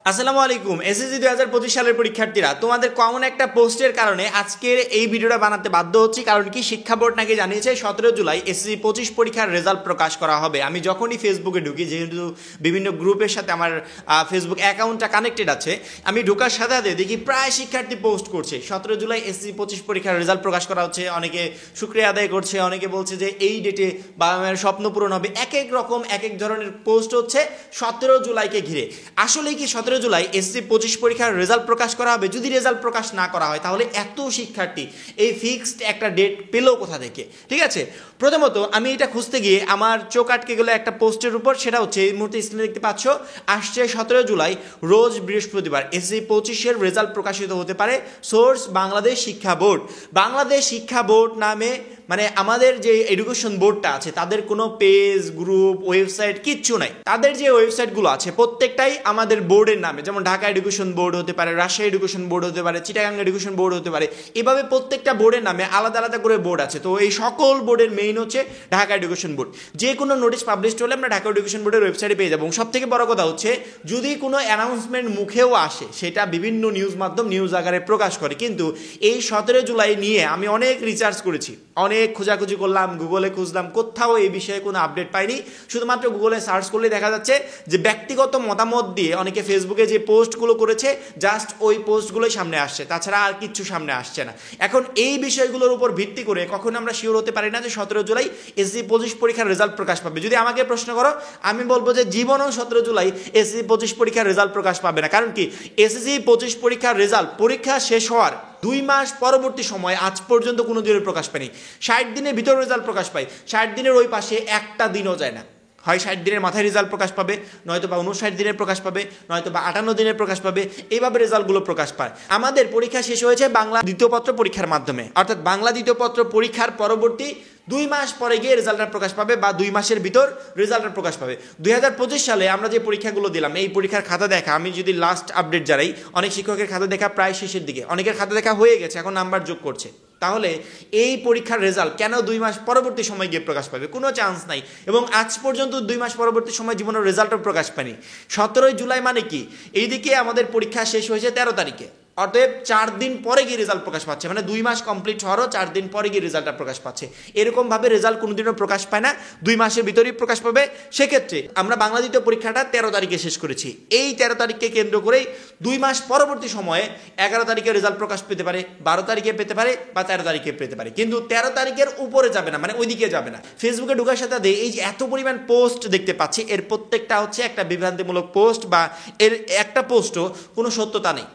আসসালামু আলাইকুম। এসএসসি 2025 সালের পরীক্ষার্থীরা, তোমাদের কমন একটা পোস্টের কারণে আজকের এই ভিডিওটা বানাতে বাধ্য হচ্ছি। কারণ কি, শিক্ষা বোর্ড নাকি জানিয়েছে 17 জুলাই এসএসসি 25 পরীক্ষার রেজাল্ট প্রকাশ করা হবে। আমি যখনই ফেসবুকে ঢুকি, যেহেতু বিভিন্ন গ্রুপের সাথে আমার ফেসবুক অ্যাকাউন্টটা কানেক্টেড আছে, আমি ঢোকার সাথে সাথে দেখি প্রায় শিক্ষার্থী পোস্ট করছে 17 জুলাই এসএসসি 25 পরীক্ষার রেজাল্ট প্রকাশ করা হচ্ছে। অনেকে শুকরিয়া আদায় করছে, অনেকে বলছে যে এই ডেটে বাবা মায়ের স্বপ্ন পূরণ হবে। এক এক রকম এক এক ধরনের পোস্ট হচ্ছে 17 জুলাইকে ঘিরে। আসলে কি 17 জুলাই এসএসসি 25 পরীক্ষার রেজাল্ট প্রকাশ করা হবে? যদি রেজাল্ট প্রকাশ না করা হয়, তাহলে এত শিক্ষার্থী এই ফিক্সড একটা ডেট পেলো কোথা থেকে? ঠিক আছে, প্রথমত আমি এটা খুঁজতে গিয়ে আমার চোখ আটকে গেল একটা পোস্টের উপর। সেটা হচ্ছে, এই মুহূর্তে স্ক্রিনে দেখতে পাচ্ছ, আসছে 17 জুলাই রোজ বৃহস্পতিবার এসএসসি 25-এর রেজাল্ট প্রকাশিত হতে পারে। সোর্স বাংলাদেশ শিক্ষা বোর্ড। বাংলাদেশ শিক্ষা বোর্ড নামে, মানে আমাদের যে এডুকেশন বোর্ডটা আছে, তাদের কোনো পেজ, গ্রুপ, ওয়েবসাইট কিচ্ছু নাই। তাদের যে ওয়েবসাইটগুলো আছে প্রত্যেকটাই আমাদের বোর্ডের নামে, যেমন ঢাকা এডুকেশন বোর্ড হতে পারে, রাজশাহী এডুকেশন বোর্ড হতে পারে, চিটাগাং এডুকেশন বোর্ড হতে পারে। এভাবে প্রত্যেকটা বোর্ডের নামে আলাদা আলাদা করে বোর্ড আছে। তো এই সকল বোর্ডের মেইন হচ্ছে ঢাকা এডুকেশন বোর্ড। যে কোনো নোটিশ পাবলিশ হলে আমরা ঢাকা এডুকেশন বোর্ডের ওয়েবসাইটে পেয়ে যাবো। সব থেকে বড় কথা হচ্ছে, যদি কোনো অ্যানাউন্সমেন্ট মুখেও আসে, সেটা বিভিন্ন নিউজ মাধ্যম নিউজ আকারে প্রকাশ করে। কিন্তু এই 17 জুলাই নিয়ে আমি অনেক রিসার্চ করেছি, অনেক খোঁজাখুঁজি করলাম, গুগলে খুঁজলাম, কোথাও এই বিষয়ে কোনো আপডেট পাইনি। শুধুমাত্র গুগলে সার্চ করলে দেখা যাচ্ছে যে ব্যক্তিগত মতামত দিয়ে অনেকে ফেসবুকে যে পোস্টগুলো করেছে, জাস্ট ওই পোস্টগুলোই সামনে আসছে, তাছাড়া আর কিচ্ছু সামনে আসছে না। এখন এই বিষয়গুলোর উপর ভিত্তি করে কখন আমরা শিওর হতে পারি না যে 17 জুলাই এসএসসি 25 পরীক্ষার রেজাল্ট প্রকাশ পাবে। যদি আমাকে প্রশ্ন করো, আমি বলবো যে জীবনেও 17 জুলাই এসএসসি 25 পরীক্ষার রেজাল্ট প্রকাশ পাবে না। কারণ কি, এসএসসি 25 পরীক্ষার রেজাল্ট পরীক্ষা শেষ হওয়ার 2 মাস পরবর্তী সময় আজ পর্যন্ত কোনো দিনের প্রকাশ পায়নি। 60 দিনের ভিতর রেজাল্ট প্রকাশ পায়। 60 দিনের ওই পাশে একটা দিনও যায় না। হয় 60 দিনের মাথায় রেজাল্ট প্রকাশ পাবে, নয়তো বা 59 দিনের প্রকাশ পাবে, নয়তো বা 58 দিনের প্রকাশ পাবে। এইভাবে রেজাল্টগুলো প্রকাশ পায়। আমাদের পরীক্ষা শেষ হয়েছে বাংলা দ্বিতীয় পত্র পরীক্ষার মাধ্যমে, অর্থাৎ বাংলা দ্বিতীয় পত্র পরীক্ষার পরবর্তী 2 মাস পরে গিয়ে রেজাল্টটা প্রকাশ পাবে, বা 2 মাসের ভিতর রেজাল্টটা প্রকাশ পাবে। 2025 সালে আমরা যে পরীক্ষাগুলো দিলাম, এই পরীক্ষার খাতা দেখা, আমি যদি লাস্ট আপডেট জানাই, অনেক শিক্ষকের খাতা দেখা প্রায় শেষের দিকে, অনেকের খাতা দেখা হয়ে গেছে, এখন নাম্বার যোগ করছে। তাহলে এই পরীক্ষার রেজাল্ট কেন 2 মাস পরবর্তী সময় গিয়ে প্রকাশ পাবে? কোনো চান্স নাই। এবং আজ পর্যন্ত 2 মাস পরবর্তী সময় জীবনের রেজাল্টও প্রকাশ পায়নি। 17 জুলাই মানে কি, এইদিকে আমাদের পরীক্ষা শেষ হয়েছে 13 তারিখে, অতএব 4 দিন পরে গিয়ে রেজাল্ট প্রকাশ পাচ্ছে। মানে 2 মাস কমপ্লিট হওয়ারও 4 দিন পরে গিয়ে রেজাল্টটা প্রকাশ পাচ্ছে। এরকমভাবে রেজাল্ট কোনোদিনও প্রকাশ পায় না, 2 মাসের ভিতরেই প্রকাশ পাবে। সেক্ষেত্রে আমরা বাংলা দ্বিতীয় পরীক্ষাটা 13 তারিখে শেষ করেছি। এই 13 তারিখকে কেন্দ্র করেই 2 মাস পরবর্তী সময়ে 11 তারিখে রেজাল্ট প্রকাশ পেতে পারে, 12 তারিখে পেতে পারে, বা 13 তারিখে পেতে পারে। কিন্তু 13 তারিখের উপরে যাবে না, মানে ওইদিকে যাবে না। ফেসবুকে ঢোকার সাথে এই যে এত পরিমাণ পোস্ট দেখতে পাচ্ছি, এর প্রত্যেকটা হচ্ছে একটা বিভ্রান্তিমূলক পোস্ট, বা এর একটা পোস্টও কোনো সত্যতা নেই।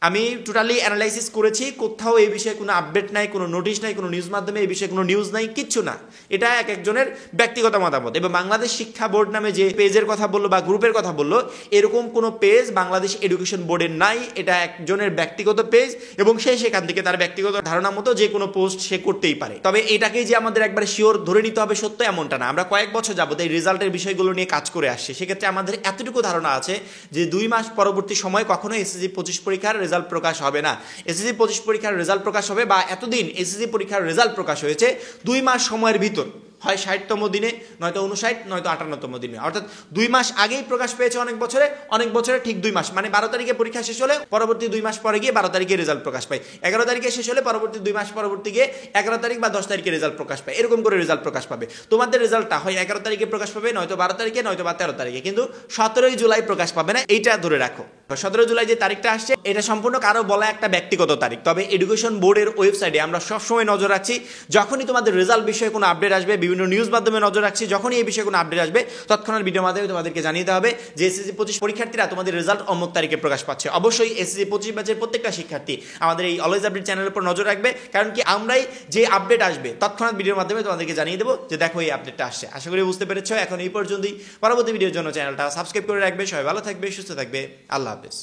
আমি টোটালি অ্যানালাইসিস করেছি, কোথাও এই বিষয়ে কোনো আপডেট নাই, কোনো নোটিশ নাই, কোনো নিউজ মাধ্যমে এই বিষয়ে কোনো নিউজ নাই, কিচ্ছু না। এটা এক একজনের ব্যক্তিগত মতামত। এবং বাংলাদেশ শিক্ষা বোর্ড নামে যে পেজের কথা বললো বা গ্রুপের কথা বললো, এরকম কোনো পেজ বাংলাদেশ এডুকেশন বোর্ডের নাই। এটা একজনের ব্যক্তিগত পেজ, এবং সে সেখান থেকে তার ব্যক্তিগত ধারণা মতো যে কোনো পোস্ট সে করতেই পারে। তবে এটাকেই যে আমাদের একবার শিওর ধরে নিতে হবে সত্য, এমনটা না। আমরা কয়েক বছর যাবত এই রেজাল্টের বিষয়গুলো নিয়ে কাজ করে আসছি। সেক্ষেত্রে আমাদের এতটুকু ধারণা আছে যে 2 মাস পরবর্তী সময় কখনো এসএসসি 25 পরীক্ষার রেজাল্ট প্রকাশ হবে না। এসএসসি 25 পরীক্ষার রেজাল্ট প্রকাশ হবে, বা এতদিন এসএসসি পরীক্ষার রেজাল্ট প্রকাশ হয়েছে 2 মাস সময়ের ভিতর, হয় 60তম দিনে, নয়তো 59, নয়তো 58তম দিনে। অর্থাৎ 2 মাস আগেই প্রকাশ পেয়েছে অনেক বছরে, অনেক বছরে ঠিক 2 মাস, মানে 12 তারিখে পরীক্ষা শেষ হলে পরবর্তী 2 মাস পরে গিয়ে 12 তারিখে রেজাল্ট প্রকাশ পায়। 11 তারিখে শেষ হলে পরবর্তী 2 মাস পরবর্তী গিয়ে 11 তারিখ বা 10 তারিখে রেজাল্ট প্রকাশ পায়। এরকম করে রেজাল্ট প্রকাশ পাবে। তোমাদের রেজাল্টটা হয় 11 তারিখে প্রকাশ পাবে, নয়তো 12 তারিখে, নয়তো বা 13 তারিখে, কিন্তু 17 জুলাই প্রকাশ পাবে না। এইটা ধরে রাখো। 17 জুলাই যে তারিখটা আসছে, এটা সম্পূর্ণ কারো বলা একটা ব্যক্তিগত তারিখ। তবে এডুকেশন বোর্ডের ওয়েবসাইটে আমরা সবসময় নজর রাখছি, যখনই তোমাদের রেজাল্ট বিষয়ে কোনো আপডেট আসবে, বিভিন্ন নিউজ মাধ্যমে নজর রাখছি, যখনই এই বিষয়ে কোনো আপডেট আসবে তৎক্ষণাৎ ভিডিওর মাধ্যমে তোমাদেরকে জানিয়ে দেওয়া হবে যে এসএসসি 25 পরীক্ষার্থীরা তোমাদের রেজাল্ট অমুক তারিখে প্রকাশ পাচ্ছে। অবশ্যই এসএসসি 25 ব্যাচের প্রত্যেকটা শিক্ষার্থী আমাদের এই অলওয়েজ আপডেট চ্যানেলের উপর নজর রাখবে। কারণ কি, আমরাই যে আপডেট আসবে তৎক্ষণাৎ ভিডিওর মাধ্যমে তোমাদেরকে জানিয়ে দেবো যে দেখো এই আপডেটটা আসছে। আশা করি বুঝতে পেরেছো। এখন এই পর্যন্তই। পরবর্তী ভিডিওর জন্য চ্যানেলটা সাবস্ক্রাইব করে রাখবে। সবাই ভালো থাকবে, সুস্থ থাকবে। আল্লাহ হাফেজ।